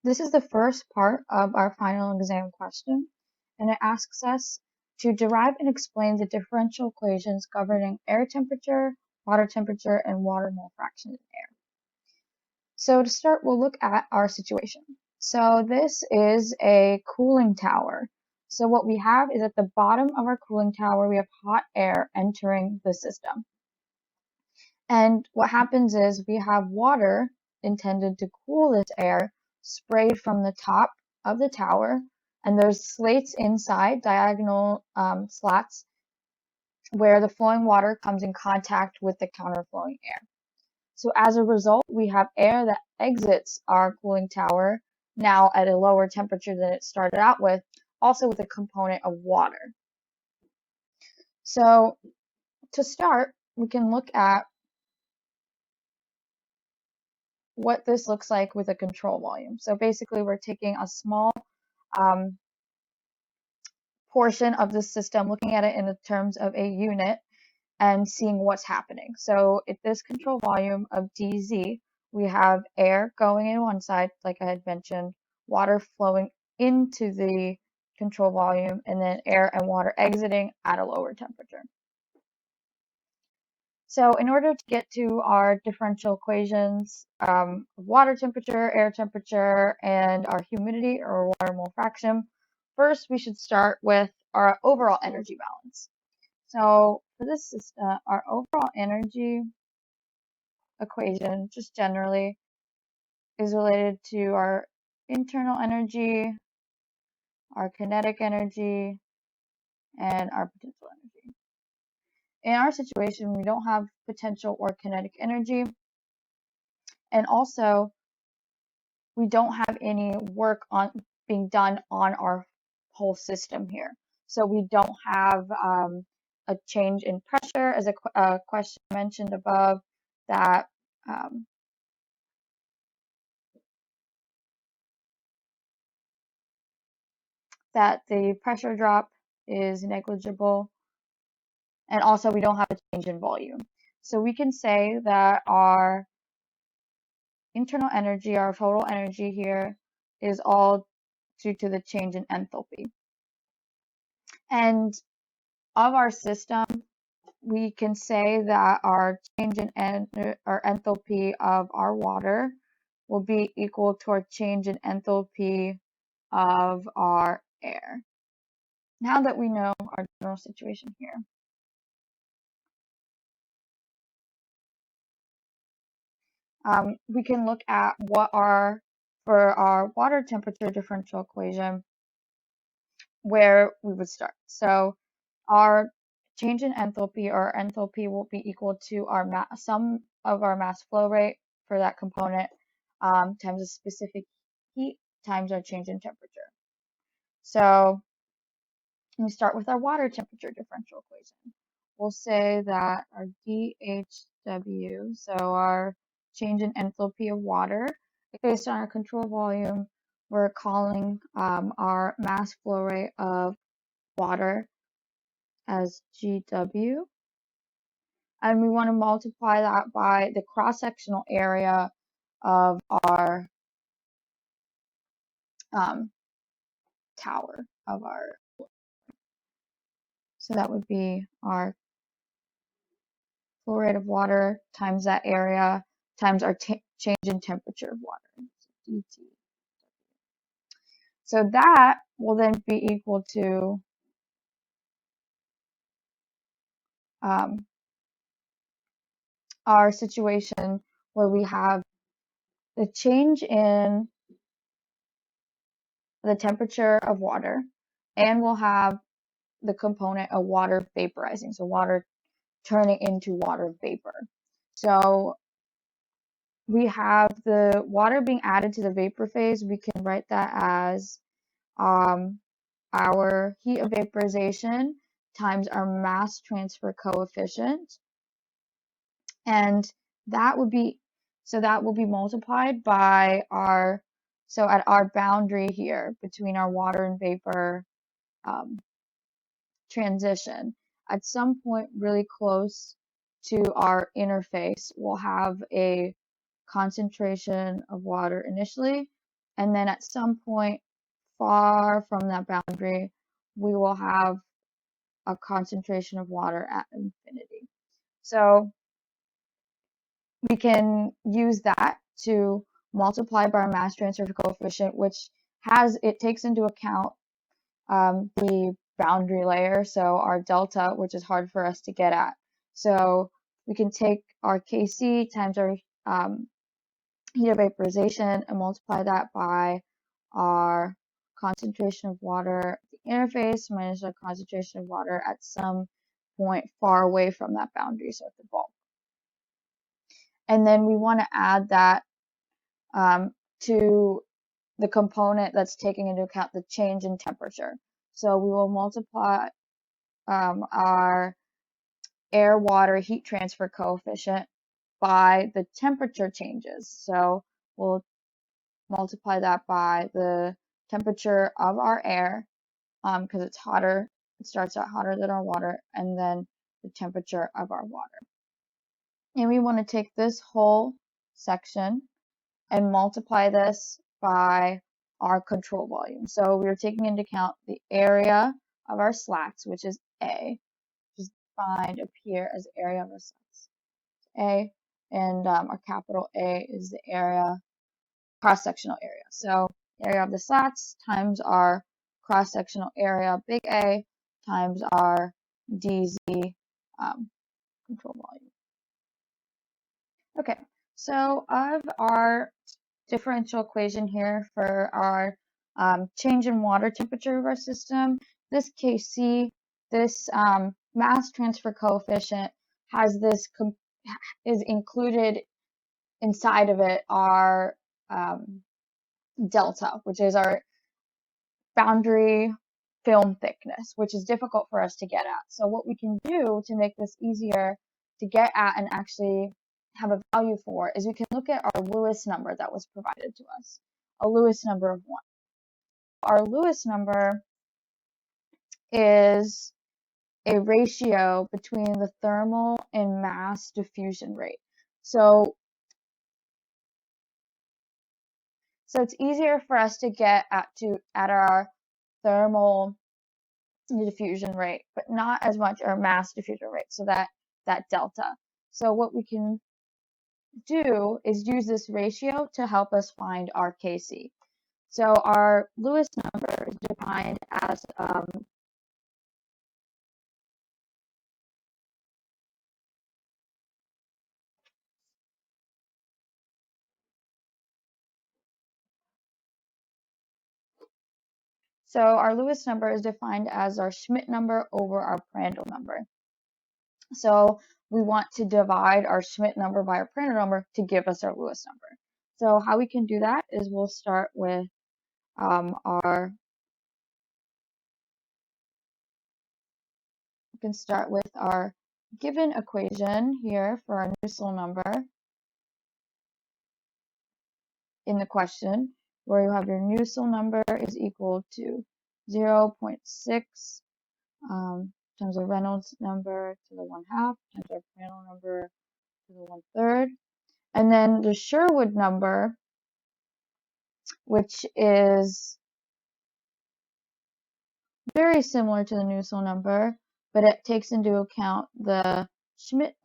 This is the first part of our final exam question, and it asks us to derive and explain the differential equations governing air temperature, and water mole fraction in air. So to start, we'll look at our situation. So this is a cooling tower. So what we have is at the bottom of our cooling tower, we have hot air entering the system. And what happens is we have water intended to cool this air sprayed from the top of the tower, and there's slates inside, diagonal slats, where the flowing water comes in contact with the counterflowing air. So as a result, we have air that exits our cooling tower now at a lower temperature than it started out with, also with a component of water. So to start, we can look at what this looks like with a control volume. So basically, we're taking a small portion of the system, looking at it in the terms of a unit, and seeing what's happening. So at this control volume of dz, we have air going in one side, like I had mentioned, water flowing into the control volume, and then air and water exiting at a lower temperature. So in order to get to our differential equations, water temperature, air temperature, and our humidity or water mole fraction, first we should start with our overall energy balance. So for this system, our overall energy equation, just generally, is related to our internal energy, our kinetic energy, and our potential energy. In our situation, we don't have potential or kinetic energy, and also we don't have any work on being done on our whole system here. So we don't have a change in pressure, as a question mentioned above, that that the pressure drop is negligible, and also we don't have a change in volume. So we can say that our internal energy, our total energy here, is all due to the change in enthalpy. And of our system, we can say that our change in our enthalpy of our water will be equal to our change in enthalpy of our air. Now that we know our general situation here, we can look at what are, for our water temperature differential equation, where we would start. So our change in enthalpy, or enthalpy, will be equal to our sum of our mass flow rate for that component times a specific heat times our change in temperature. So we start with our water temperature differential equation. We'll say that our dHW, so our change in enthalpy of water, based on our control volume, we're calling our mass flow rate of water as GW. And we want to multiply that by the cross-sectional area of our tower, of our, so that would be our flow rate of water times that area times our change in temperature of water, so dT. So that will then be equal to our situation where we have the change in the temperature of water, and we'll have the component of water vaporizing, so water turning into water vapor. So we have the water being added to the vapor phase. We can write that as our heat of vaporization times our mass transfer coefficient, and that would be, so that will be multiplied by our, so at our boundary here between our water and vapor transition, at some point really close to our interface, we'll have a concentration of water initially, and then at some point far from that boundary, we will have a concentration of water at infinity. So we can use that to multiply by our mass transfer coefficient, which takes into account the boundary layer, so our delta, which is hard for us to get at. So we can take our Kc times our heat of vaporization and multiply that by our concentration of water at the interface minus our concentration of water at some point far away from that boundary, so at the bulk. And then we want to add that to the component that's taking into account the change in temperature. So we will multiply our air-water heat transfer coefficient by the temperature changes. So we'll multiply that by the temperature of our air, because it's hotter, it starts out hotter than our water, and then the temperature of our water. And we want to take this whole section and multiply this by our control volume. So we're taking into account the area of our slats, which is A, which is defined up here as the area of our slats, A, and our capital A is the area, cross-sectional area. So area of the slats times our cross-sectional area, big A, times our dz control volume. Okay, so I have our differential equation here for our change in water temperature of our system. This Kc, this mass transfer coefficient, has this is included inside of it our delta, which is our boundary film thickness, which is difficult for us to get at. So what we can do to make this easier to get at and actually have a value for is we can look at our Lewis number that was provided to us, a Lewis number of 1. Our Lewis number is a ratio between the thermal and mass diffusion rate. So it's easier for us to get at our thermal diffusion rate, but not as much our mass diffusion rate, so that delta. So what we can do is use this ratio to help us find our Kc. So our Lewis number is defined as our Schmidt number over our Prandtl number. So we want to divide our Schmidt number by our Prandtl number to give us our Lewis number. So how we can do that is we'll start with our given equation here for our Nusselt number in the question, where you have your Nusselt number is equal to 0.6 times the Reynolds number to the 1/2 times our Prandtl number to the 1/3. And then the Sherwood number, which is very similar to the Nusselt number, but it takes into account the Schmidt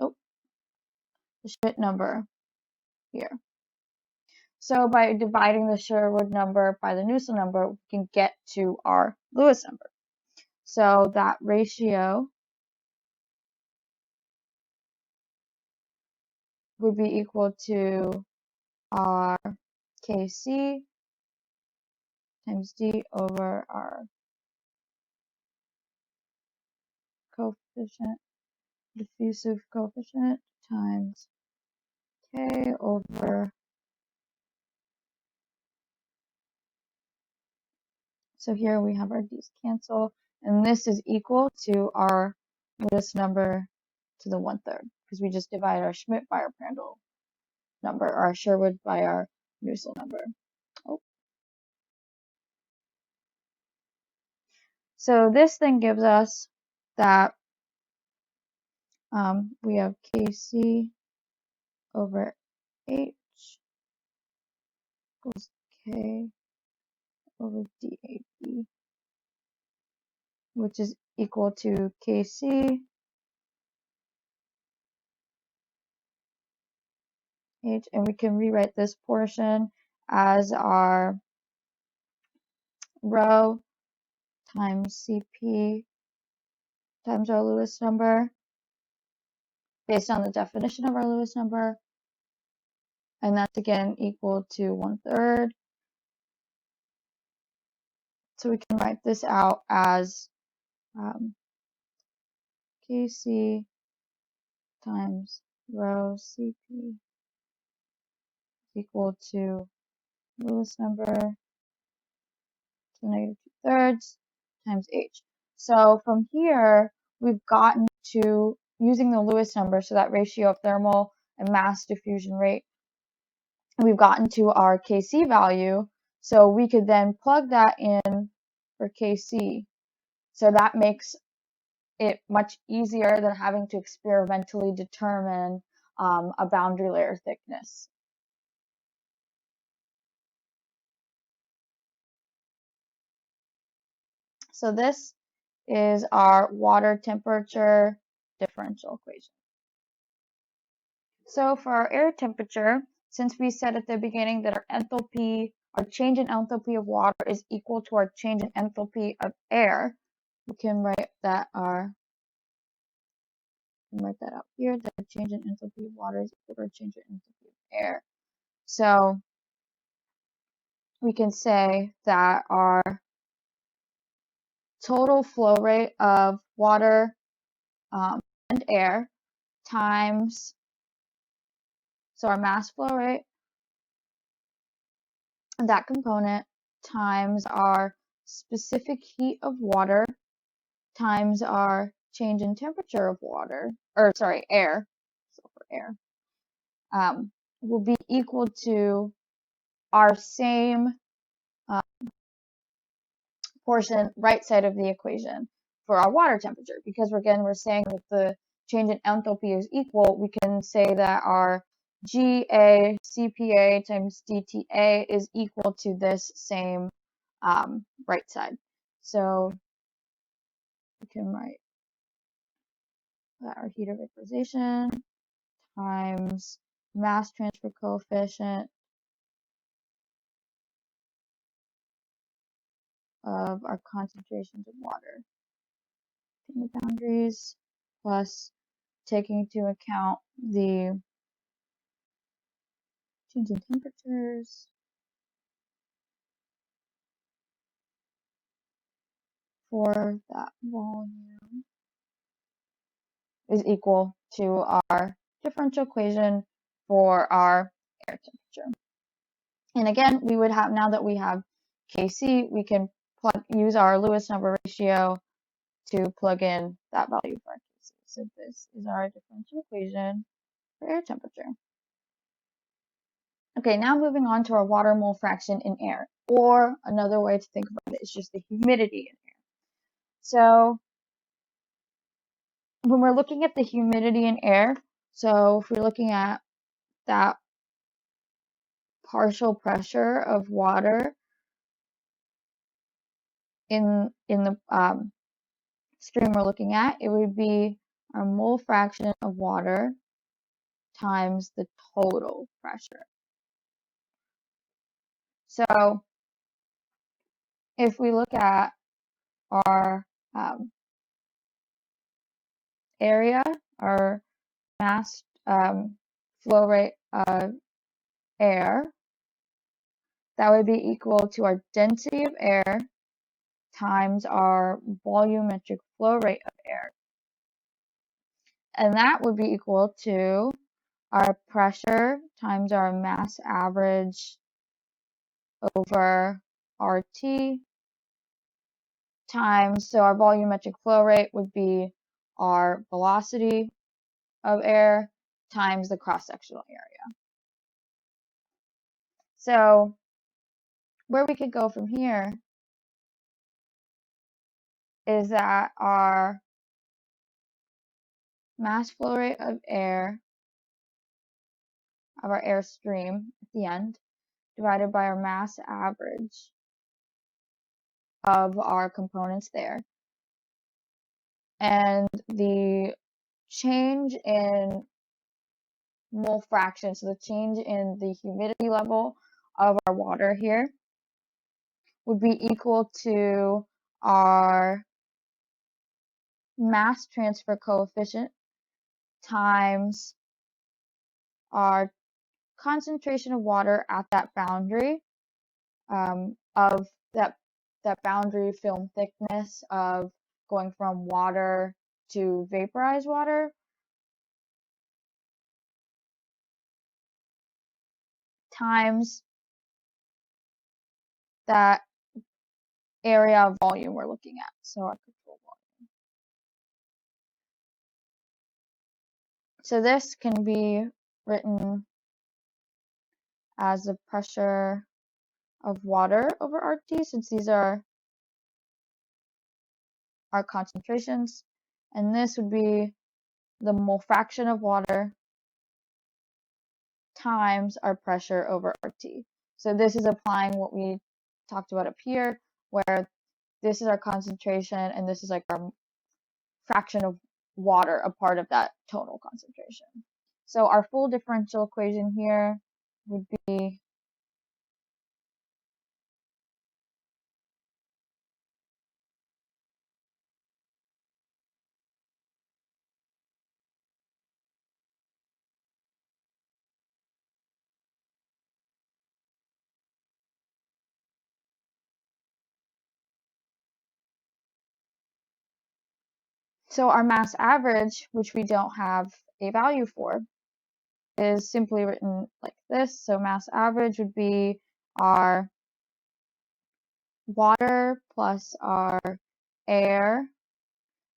number here. So by dividing the Sherwood number by the Nusselt number, we can get to our Lewis number. So that ratio would be equal to our Kc times d over our coefficient, diffusive coefficient, times K over, so here we have our d's cancel, and this is equal to our Lewis number to the 1/3, because we just divide our Schmidt by our Prandtl number, our Sherwood by our Nusselt number. Oh. So this then gives us that we have Kc over H equals K over dAB, which is equal to Kc H, and we can rewrite this portion as our rho times Cp times our Lewis number based on the definition of our Lewis number, and that's again equal to 1/3. So we can write this out as Kc times rho Cp equal to Lewis number to the -2/3 times H. So from here, we've gotten to using the Lewis number, so that ratio of thermal and mass diffusion rate, we've gotten to our Kc value. So we could then plug that in for Kc. So that makes it much easier than having to experimentally determine a boundary layer thickness. So this is our water temperature differential equation. So for our air temperature, since we said at the beginning that our enthalpy, our change in enthalpy of water is equal to our change in enthalpy of air, we can write that out here, that the change in enthalpy of water is equal to our change in enthalpy of air. So we can say that our total flow rate of water and air times, so our mass flow rate, that component, times our specific heat of water times our change in temperature of water, or sorry, air, so for air, will be equal to our same portion right side of the equation for our water temperature, because again we're saying that the change in enthalpy is equal. We can say that our GA CPA times DTA is equal to this same right side. So we can write that our heat of vaporization times mass transfer coefficient of our concentrations of water in the boundaries, plus taking into account the change in temperatures for that volume is equal to our differential equation for our air temperature. And again, we would have, now that we have Kc, we can use our Lewis number ratio to plug in that value for our Kc. So this is our differential equation for air temperature. Okay, now moving on to our water mole fraction in air, or another way to think about it is just the humidity in air. So when we're looking at the humidity in air, so if we're looking at that partial pressure of water in the stream we're looking at, it would be our mole fraction of water times the total pressure. So if we look at our area, our mass flow rate of air, that would be equal to our density of air times our volumetric flow rate of air. And that would be equal to our pressure times our mass average over RT times, so our volumetric flow rate would be our velocity of air times the cross-sectional area. So where we could go from here is that our mass flow rate of air, of our air stream at the end, divided by our mass average of our components there. And the change in mole fraction, so the change in the humidity level of our water here, would be equal to our mass transfer coefficient times our concentration of water at that boundary, of that boundary film thickness of going from water to vaporized water, times that area of volume we're looking at. So our control volume. So this can be written as the pressure of water over RT, since these are our concentrations, and this would be the mole fraction of water times our pressure over RT. So this is applying what we talked about up here, where this is our concentration and this is like our fraction of water, a part of that total concentration. So our full differential equation here would be so our mass average, which we don't have a value for, is simply written like this. So mass average would be our water plus our air,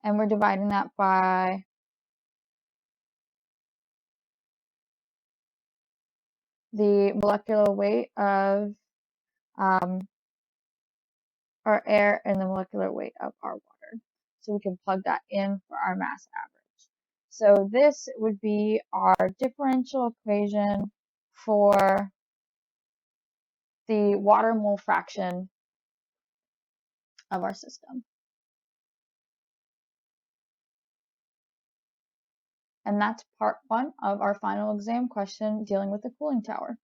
and we're dividing that by the molecular weight of our air and the molecular weight of our water. So we can plug that in for our mass average. So this would be our differential equation for the water mole fraction of our system. And that's part 1 of our final exam question dealing with the cooling tower.